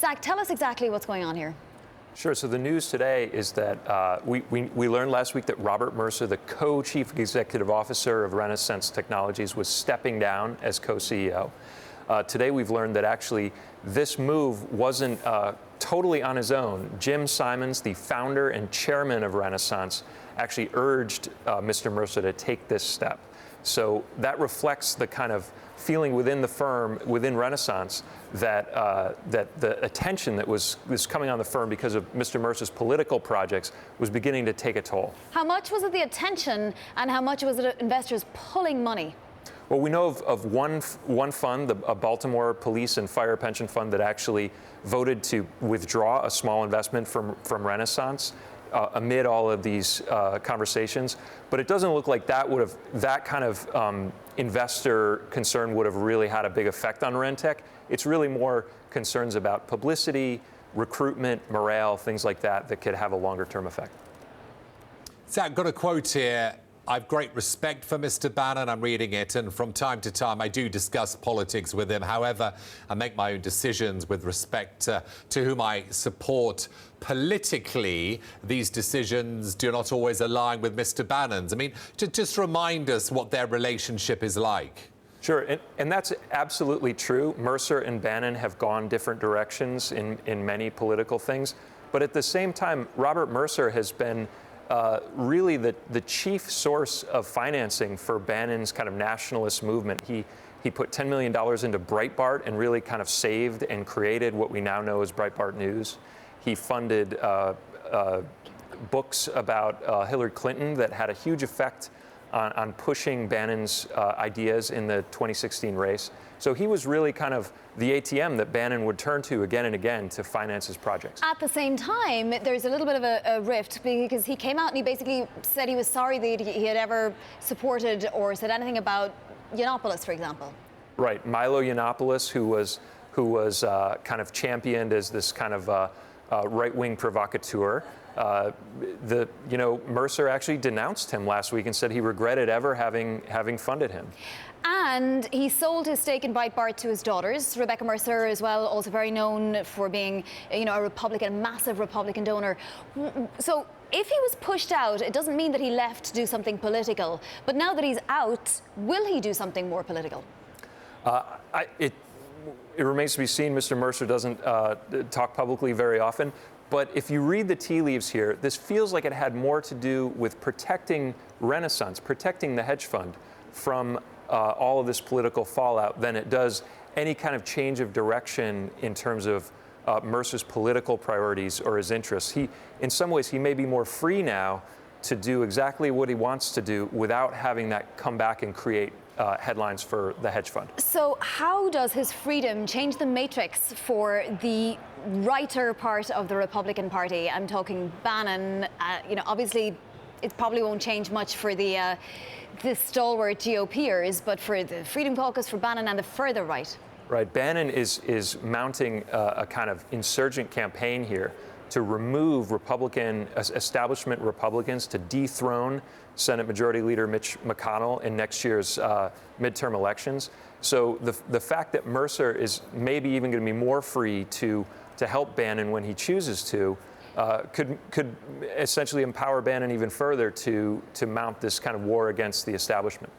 Zach, tell us exactly what's going on here. Sure. So the news today is that we learned last week that Robert Mercer, the co-chief executive officer of Renaissance Technologies, was stepping down as co-CEO. Today we've learned that actually this move wasn't totally on his own. Jim Simons, the founder and chairman of Renaissance, actually urged Mr. Mercer to take this step. So that reflects the kind of feeling within the firm, within Renaissance, that the attention that was coming on the firm because of Mr. Mercer's political projects was beginning to take a toll. How much was it the attention, and how much was it investors pulling money? Well, we know of one fund, a Baltimore Police and Fire Pension Fund, that actually voted to withdraw a small investment from Renaissance amid all of these conversations. But it doesn't look like that kind of investor concern would have really had a big effect on RenTech. It's really more concerns about publicity, recruitment, morale, things like that could have a longer-term effect. Zach, got a quote here. I've great respect for Mr. Bannon. I'm reading it, and from time to time I do discuss politics with him. However, I make my own decisions with respect to whom I support politically. These decisions do not always align with Mr. Bannon's. I mean, to just remind us what their relationship is like. Sure, and that's absolutely true. Mercer and Bannon have gone different directions in many political things. But at the same time, Robert Mercer has been really the chief source of financing for Bannon's kind of nationalist movement. He put $10 million into Breitbart and really kind of saved and created what we now know as Breitbart News. He funded books about Hillary Clinton that had a huge effect on pushing Bannon's ideas in the 2016 race. So he was really kind of the ATM that Bannon would turn to again and again to finance his projects. At the same time, there's a little bit of a rift, because he came out and he basically said he was sorry that he had ever supported or said anything about Monopolist, for example. Right, Milo Yiannopoulos, who was kind of championed as this kind of right-wing provocateur. Mercer actually denounced him last week and said he regretted ever having funded him. And he sold his stake in Breitbart to his daughters, Rebecca Mercer as well, also very known for being, a Republican, a massive Republican donor. So if he was pushed out, it doesn't mean that he left to do something political. But now that he's out, will he do something more political? It remains to be seen. Mr. Mercer doesn't talk publicly very often. But if you read the tea leaves here, this feels like it had more to do with protecting Renaissance, protecting the hedge fund from all of this political fallout than it does any kind of change of direction in terms of Mercer's political priorities or his interests. In some ways, he may be more free now to do exactly what he wants to do without having that come back and create headlines for the hedge fund. So how does his freedom change the matrix for the righter part of the Republican Party? I'm talking Bannon. Obviously, it probably won't change much for the stalwart GOPers, but for the Freedom Caucus, for Bannon and the further right. Right. Bannon is mounting a kind of insurgent campaign here to remove establishment Republicans, to dethrone Senate Majority Leader Mitch McConnell in next year's midterm elections. So the fact that Mercer is maybe even going to be more free to help Bannon when he chooses to could essentially empower Bannon even further to mount this kind of war against the establishment.